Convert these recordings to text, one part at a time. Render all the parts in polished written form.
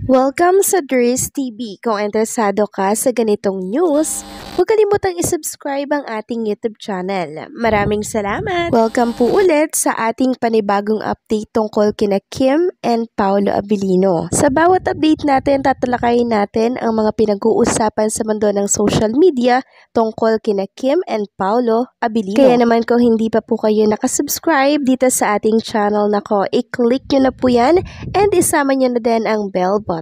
Welcome sa Dris TV. Kung interesado ka sa ganitong news, huwag kalimutang isubscribe ang ating YouTube channel. Maraming salamat! Welcome po ulit sa ating panibagong update tungkol kina Kim and Paolo Abilino. Sa bawat update natin, tatalakayin natin ang mga pinag-uusapan sa mundo ng social media tungkol kina Kim and Paolo Abilino. Kaya naman kung hindi pa po kayo nakasubscribe dito sa ating channel nako, i-click nyo na po yan and isama nyo na din ang bell button.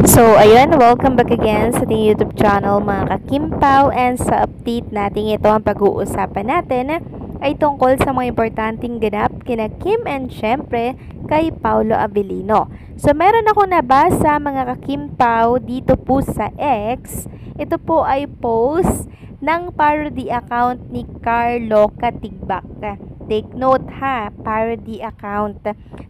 So, ayun, welcome back again sa ating YouTube channel mga ka-Kimpaw, and sa update natin ito, ang pag-uusapan natin ay tungkol sa mga importanteng ganap kina Kim and syempre kay Paolo Abilino. So, meron ako nabasa mga ka-Kimpaw dito po sa X. Ito po ay post ng parody account ni Carlo Katigbak. Take note ha, parody account.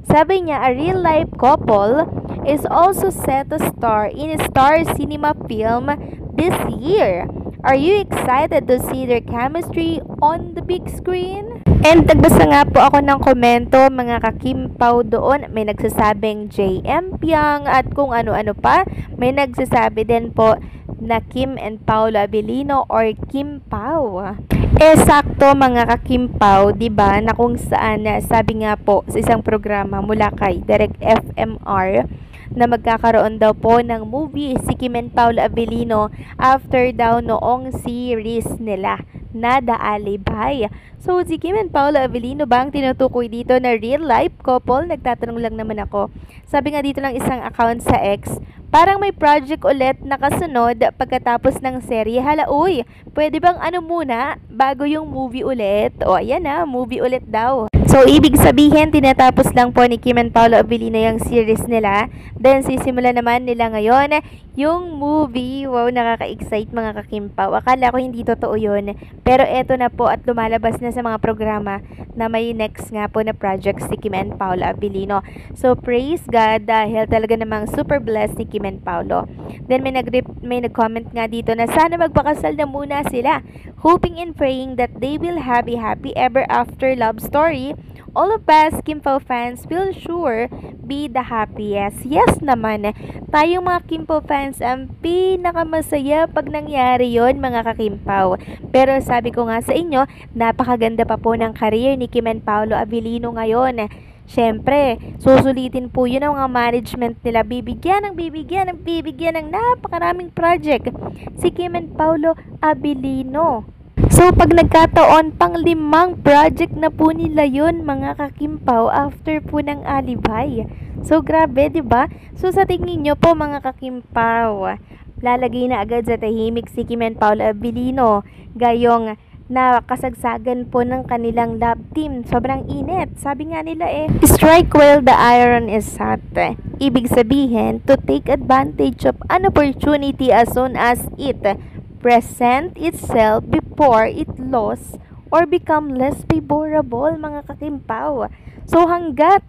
Sabi niya, a real-life couple is also set to star in a Star Cinema film this year. Are you excited to see their chemistry on the big screen? And nagbasa nga po ako ng komento mga ka-Kimpaw doon. May nagsasabing JM Piang at kung ano-ano pa. May nagsasabi din po na Kim and Paolo Abilino or Kimpaw. Sakto mga ka-Kimpaw, 'di ba? Na kung saan sabi nga po sa isang programa mula kay Direct FMR na magkakaroon daw po ng movie si Kim and Paolo Abilino after daw noong series nila na The Alibay. So, si Kim and Paolo Abilino ba ang tinutukoy dito na real life couple? Nagtatanong lang naman ako. Sabi nga dito ng isang account sa X, parang may project ulit na kasunod pagkatapos ng serye. Hala, uy, pwede bang ano muna bago yung movie ulit? O, ayan na, movie ulit daw. So, ibig sabihin, tinatapos lang po ni Kim and Paolo Abilino yung series nila. Then, sisimula naman nila ngayon yung movie. Wow, nakaka-excite mga ka-Kimpaw. Akala ko hindi totoo yun. Pero eto na po at lumalabas na sa mga programa na may next nga po na project si Kim and Paolo Abilino. So, praise God dahil talaga namang super blessed si Kim and Paolo. Then, may nag-comment nga dito na sana magpakasal na muna sila. Hoping and praying that they will have a happy ever after love story. All of us Kimpaw fans will sure be the happiest. Yes naman, tayong mga Kimpaw fans ang pinakamasaya pag nangyari yon mga ka-Kimpaw. Pero sabi ko nga sa inyo, napakaganda pa po ng career ni Kim and Paolo Abilino ngayon. Siyempre, susulitin po yun ang mga management nila. Bibigyan ng napakaraming project si Kim and Paolo Abilino. So, pag nagkataon, pang 5 project na po nila yun, mga ka-Kimpaw, after po ng Alibay. So, grabe, 'di ba? So, sa tingin nyo po, mga ka-Kimpaw, lalagay na agad sa tahimik si Kim and Paolo Abilino, gayong nakasagsagan po ng kanilang love team. Sobrang init. Sabi nga nila strike while the iron is hot. Ibig sabihin, to take advantage of an opportunity as soon as it present itself before it lost or become less favorable, mga ka-Kimpaw. So, hanggat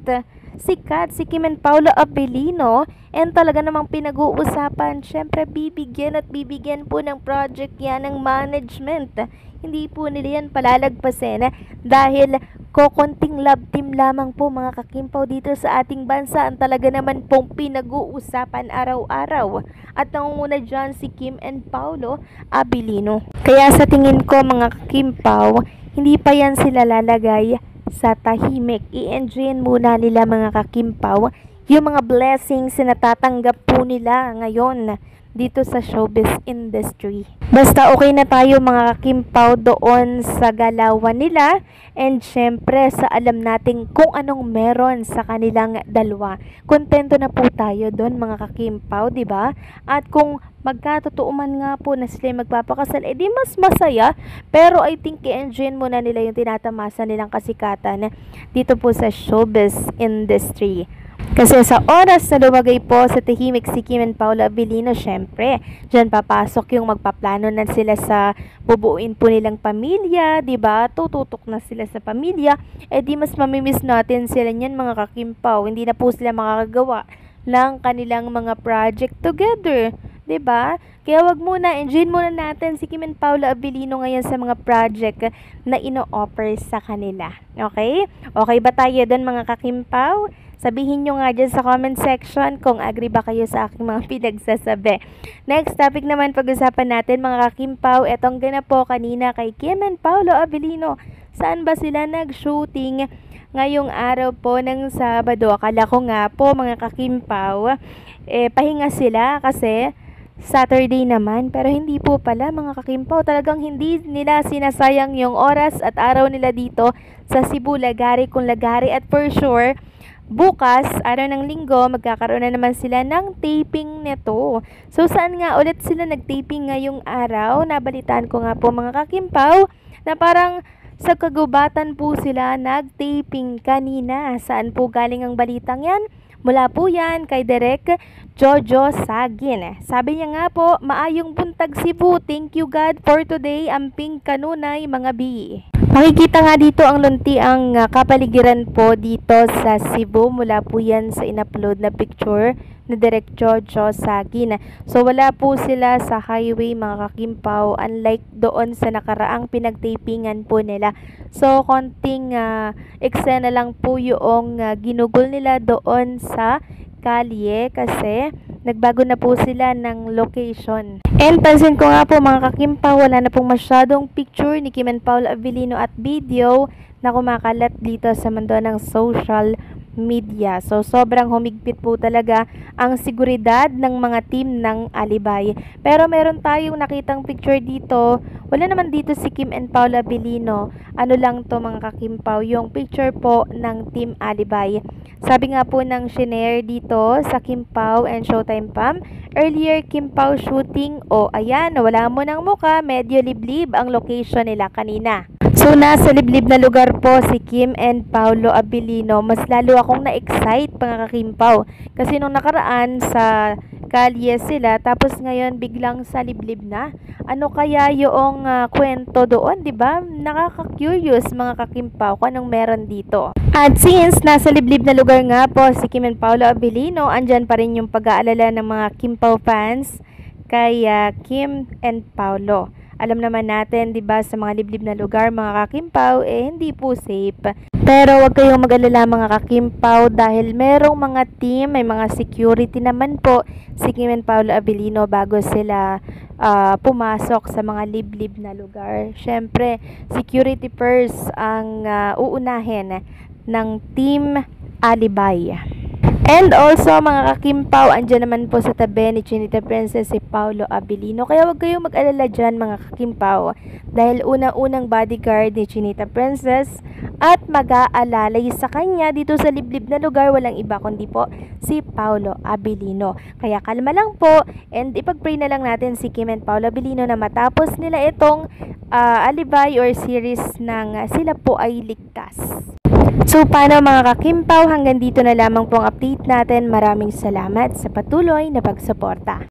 sikat si Kim and Paolo Abilino and talaga namang pinag-uusapan, syempre bibigyan po ng project yan ng management. Hindi po nila yan palalagpasin dahil kokonting love team lamang po mga ka-Kimpaw dito sa ating bansa ang talaga naman pong pinag-uusapan araw-araw. At nangunguna dyan si Kim and Paolo Abilino. Kaya sa tingin ko mga ka-Kimpaw, hindi pa yan sila lalagay sa tahimik. I-enjoyin muna nila mga ka-Kimpaw yung mga blessings na natatanggap po nila ngayon dito sa showbiz industry. Basta okay na tayo mga ka-Kimpaw doon sa galawan nila and syempre sa alam natin kung anong meron sa kanilang dalawa. Kontento na po tayo doon mga ka-Kimpaw, 'di ba? At kung magkatotoo man nga po na sila magpapakasal, di mas masaya. Pero I think i-enjoyin muna nila yung tinatamasa nilang kasikatan dito po sa showbiz industry. Kasi sa oras na lumagay po sa tahimik si Kim and Paolo Abilino, syempre, dyan papasok yung magpaplano na sila sa bubuuin po nilang pamilya, diba? Tututok na sila sa pamilya, di mas mamimiss natin sila niyan mga ka-Kimpaw. Hindi na po sila makakagawa ng kanilang mga project together, diba? Kaya wag muna, enjoy muna natin si Kim and Paolo Abilino ngayon sa mga project na ino-offer sa kanila. Okay? Okay ba tayo doon mga ka-Kimpaw? Sabihin nyo nga dyan sa comment section kung agree ba kayo sa aking mga pinagsasabi. Next topic naman pag-usapan natin mga kakimpaw. Etong ganap po kanina kay Kim and Paolo Abilino. Saan ba sila nag-shooting ngayong araw po ng Sabado? Akala ko nga po mga kakimpaw, pahinga sila kasi Saturday naman. Pero hindi po pala mga kakimpaw. Talagang hindi nila sinasayang yung oras at araw nila dito sa Cebu, Lagari kung Lagari. At for sure, bukas, araw ng Linggo, magkakaroon na naman sila ng taping nito. So, saan nga ulit sila nag-taping ngayong araw? Nabalitaan ko nga po mga kakimpaw na parang sa kagubatan po sila nag-taping kanina. Saan po galing ang balitang yan? Mula po yan kay Direk Jojo Sagin. Sabi niya nga po, maayong buntag Cebu. Thank you God for today. Amping kanunay mga bi. Makikita nga dito ang luntiang kapaligiran po dito sa Cebu. Mula po yan sa in-upload na picture ni Direk Jojo Sagin. So wala po sila sa highway mga kakimpaw, unlike doon sa nakaraang pinagtapingan po nila. So konting eksena lang po yung ginugol nila doon sa kalye kasi nagbago na po sila ng location. And pansin ko nga po mga kakimpaw, wala na pong masyadong picture ni Kim and Paolo Abilino at video na kumakalat dito sa mundo ng social media. So, sobrang humigpit po talaga ang seguridad ng mga team ng Alibay. Pero meron tayong nakitang picture dito. Wala naman dito si Kim and Paolo Abilino. Ano lang to mga kakimpaw, yung picture po ng Team Alibay. Sabi nga po ng shinare dito sa Kimpaw and Showtime Pam, earlier Kimpaw shooting. Ayan, wala mo ng muka, medyo liblib ang location nila kanina. So, nasa liblib na lugar po si Kim and Paolo Abilino. Mas lalo akong na-excite mga kakimpaw. Kasi nung nakaraan sa kalye sila, tapos ngayon biglang sa liblib na. Ano kaya yung kwento doon, 'di ba? Nakaka-curious mga kakimpaw kung anong meron dito. At since nasa liblib na lugar nga po si Kim and Paolo Abilino, andyan pa rin yung pag-aalala ng mga Kimpaw fans kay Kim and Paolo. Alam naman natin, 'di ba, sa mga liblib na lugar, mga kakimpaw, hindi po safe. Pero wag kayong mag-alala mga kakimpaw dahil merong mga team, may mga security naman po si Kim and Paolo Abilino bago sila pumasok sa mga liblib na lugar. Syempre, security first ang uunahin ng Team Alibay. And also mga kakimpaw, andyan naman po sa tabi ni Chinita Princess si Paolo Abilino. Kaya wag kayong mag-alala dyan mga kakimpaw. Dahil unang-unang bodyguard ni Chinita Princess at mag-aalalay sa kanya dito sa liblib na lugar, walang iba kundi po si Paolo Abilino. Kaya kalma lang po and ipag-pray na lang natin si Kim and Paolo Abilino na matapos nila itong Alibay or series ng sila po ay ligtas. So, paano mga kakimpaw, hanggang dito na lamang pong update natin. Maraming salamat sa patuloy na pagsuporta.